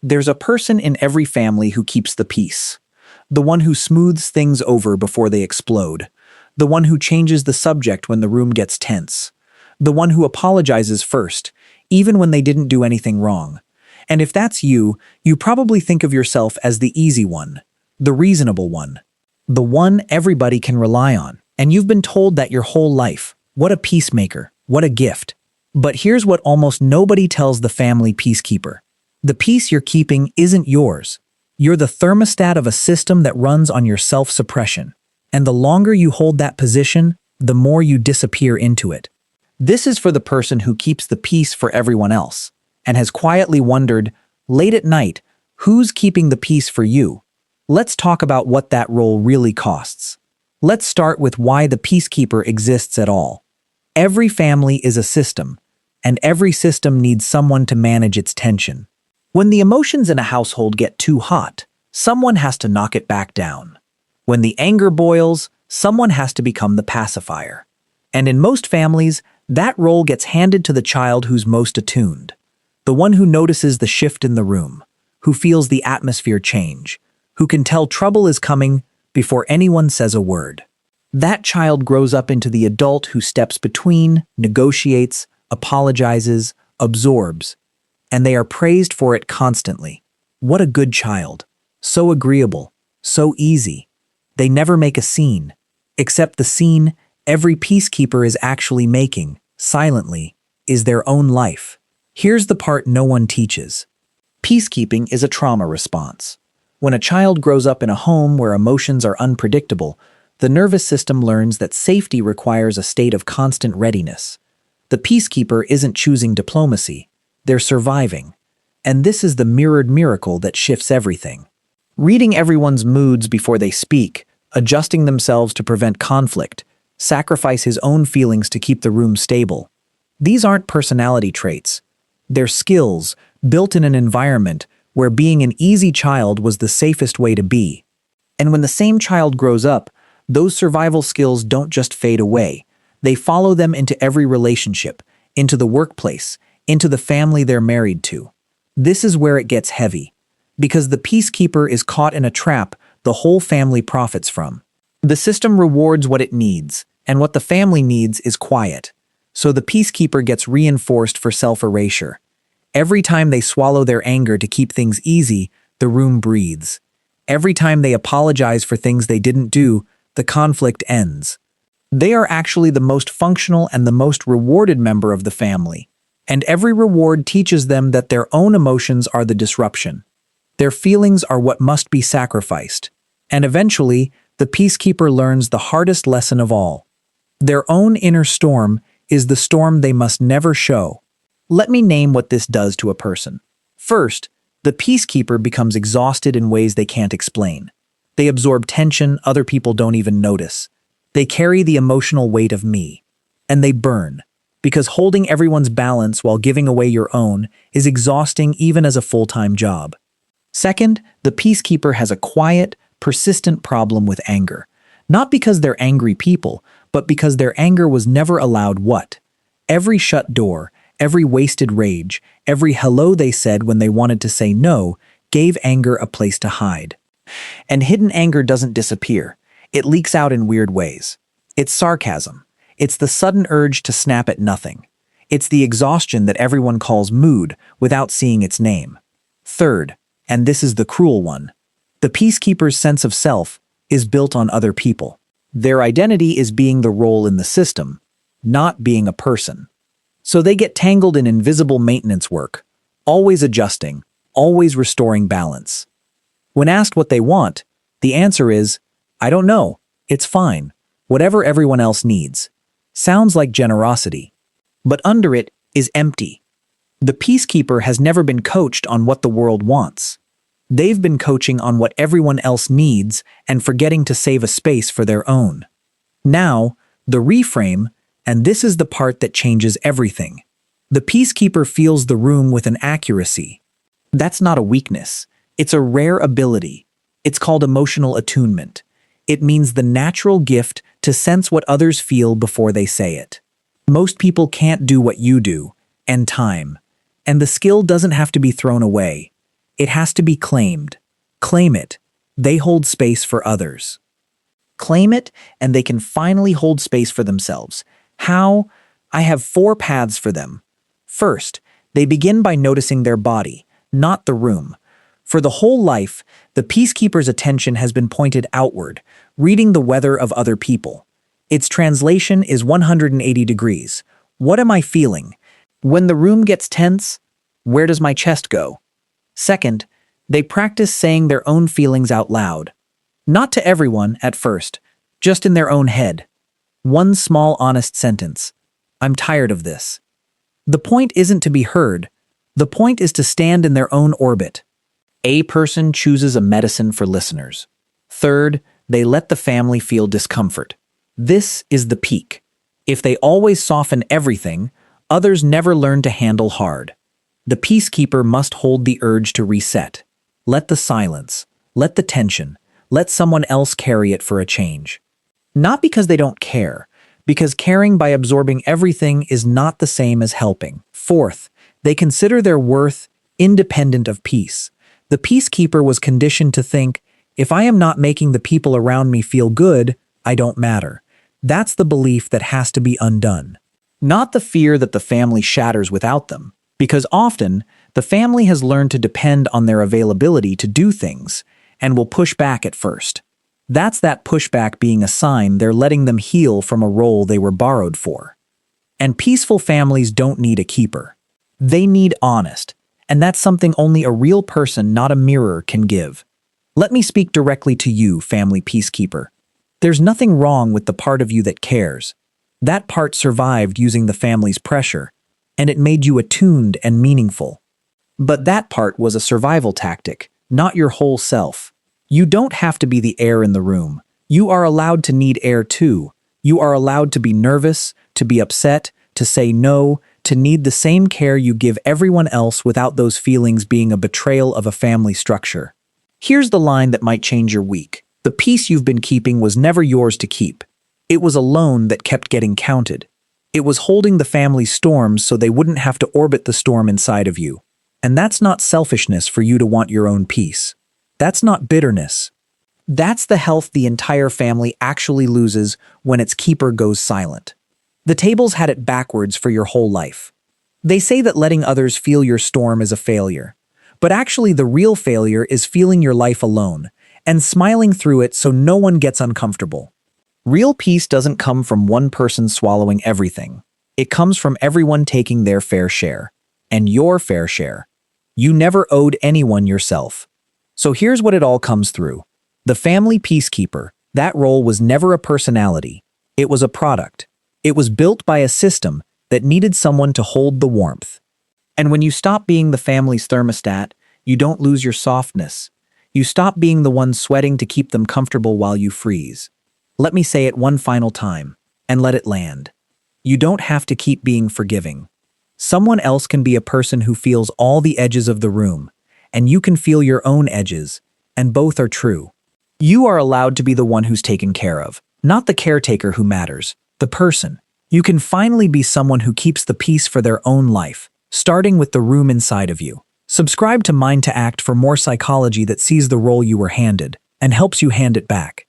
There's a person in every family who keeps the peace. The one who smooths things over before they explode. The one who changes the subject when the room gets tense. The one who apologizes first, even when they didn't do anything wrong. And if that's you, you probably think of yourself as the easy one, the reasonable one, the one everybody can rely on. And you've been told that your whole life. What a peacemaker, what a gift. But here's what almost nobody tells the family peacekeeper. The peace you're keeping isn't yours. You're the thermostat of a system that runs on your self-suppression. And the longer you hold that position, the more you disappear into it. This is for the person who keeps the peace for everyone else, and has quietly wondered, late at night, who's keeping the peace for you? Let's talk about what that role really costs. Let's start with why the peacekeeper exists at all. Every family is a system, and every system needs someone to manage its tension. When the emotions in a household get too hot, someone has to knock it back down. When the anger boils, someone has to become the pacifier. And in most families, that role gets handed to the child who's most attuned. The one who notices the shift in the room, who feels the atmosphere change, who can tell trouble is coming before anyone says a word. That child grows up into the adult who steps between, negotiates, apologizes, absorbs, and they are praised for it constantly. What a good child. So agreeable, so easy. They never make a scene, except the scene every peacekeeper is actually making, silently, is their own life. Here's the part no one teaches. Peacekeeping is a trauma response. When a child grows up in a home where emotions are unpredictable, the nervous system learns that safety requires a state of constant readiness. The peacekeeper isn't choosing diplomacy, they're surviving. And this is the mirrored miracle that shifts everything. Reading everyone's moods before they speak, adjusting themselves to prevent conflict, sacrifice his own feelings to keep the room stable. These aren't personality traits. They're skills built in an environment where being an easy child was the safest way to be. And when the same child grows up, those survival skills don't just fade away. They follow them into every relationship, into the workplace, into the family they're married to. This is where it gets heavy, because the peacekeeper is caught in a trap the whole family profits from. The system rewards what it needs, and what the family needs is quiet. So the peacekeeper gets reinforced for self-erasure. Every time they swallow their anger to keep things easy, the room breathes. Every time they apologize for things they didn't do, the conflict ends. They are actually the most functional and the most rewarded member of the family. And every reward teaches them that their own emotions are the disruption. Their feelings are what must be sacrificed. And eventually, the peacekeeper learns the hardest lesson of all. Their own inner storm is the storm they must never show. Let me name what this does to a person. First, the peacekeeper becomes exhausted in ways they can't explain. They absorb tension other people don't even notice. They carry the emotional weight of me. And they burn. Because holding everyone's balance while giving away your own is exhausting even as a full-time job. Second, the peacekeeper has a quiet, persistent problem with anger. Not because they're angry people, but because their anger was never allowed what? Every shut door, every wasted rage, every hello they said when they wanted to say no, gave anger a place to hide. And hidden anger doesn't disappear. It leaks out in weird ways. It's sarcasm. It's the sudden urge to snap at nothing. It's the exhaustion that everyone calls mood without seeing its name. Third, and this is the cruel one, the peacekeeper's sense of self is built on other people. Their identity is being the role in the system, not being a person. So they get tangled in invisible maintenance work, always adjusting, always restoring balance. When asked what they want, the answer is, I don't know, it's fine, whatever everyone else needs. Sounds like generosity, but under it is empty. The peacekeeper has never been coached on what the world wants. They've been coaching on what everyone else needs and forgetting to save a space for their own. Now, the reframe, and this is the part that changes everything. The peacekeeper feels the room with an accuracy. That's not a weakness. It's a rare ability. It's called emotional attunement. It means the natural gift to sense what others feel before they say it. Most people can't do what you do, and time. And the skill doesn't have to be thrown away. It has to be claimed. Claim it. They hold space for others. Claim it, and they can finally hold space for themselves. How? I have 4 paths for them. First, they begin by noticing their body, not the room. For the whole life, the peacekeeper's attention has been pointed outward, reading the weather of other people. Its translation is 180 degrees. What am I feeling? When the room gets tense, where does my chest go? Second, they practice saying their own feelings out loud. Not to everyone at first, just in their own head. One small honest sentence. I'm tired of this. The point isn't to be heard. The point is to stand in their own orbit. A person chooses a medicine for listeners. Third, they let the family feel discomfort. This is the peak. If they always soften everything, others never learn to handle hard. The peacekeeper must hold the urge to reset. Let the silence, let the tension, let someone else carry it for a change. Not because they don't care, because caring by absorbing everything is not the same as helping. Fourth, they consider their worth independent of peace. The peacekeeper was conditioned to think, if I am not making the people around me feel good, I don't matter. That's the belief that has to be undone. Not the fear that the family shatters without them, because often the family has learned to depend on their availability to do things and will push back at first. That's that pushback being a sign they're letting them heal from a role they were borrowed for. And peaceful families don't need a keeper. They need honest, and that's something only a real person, not a mirror, can give. Let me speak directly to you, family peacekeeper. There's nothing wrong with the part of you that cares. That part survived using the family's pressure, and it made you attuned and meaningful. But that part was a survival tactic, not your whole self. You don't have to be the air in the room. You are allowed to need air too. You are allowed to be nervous, to be upset, to say no, to need the same care you give everyone else without those feelings being a betrayal of a family structure. Here's the line that might change your week. The peace you've been keeping was never yours to keep. It was a loan that kept getting counted. It was holding the family's storms so they wouldn't have to orbit the storm inside of you. And that's not selfishness for you to want your own peace. That's not bitterness. That's the health the entire family actually loses when its keeper goes silent. The tables had it backwards for your whole life. They say that letting others feel your storm is a failure. But actually the real failure is feeling your life alone and smiling through it so no one gets uncomfortable. Real peace doesn't come from one person swallowing everything. It comes from everyone taking their fair share. And your fair share. You never owed anyone yourself. So here's what it all comes through. The family peacekeeper, that role was never a personality. It was a product. It was built by a system that needed someone to hold the warmth. And when you stop being the family's thermostat, you don't lose your softness. You stop being the one sweating to keep them comfortable while you freeze. Let me say it one final time, and let it land. You don't have to keep being forgiving. Someone else can be a person who feels all the edges of the room, and you can feel your own edges, and both are true. You are allowed to be the one who's taken care of, not the caretaker who matters, the person. You can finally be someone who keeps the peace for their own life, starting with the room inside of you. Subscribe to MindToAct for more psychology that sees the role you were handed and helps you hand it back.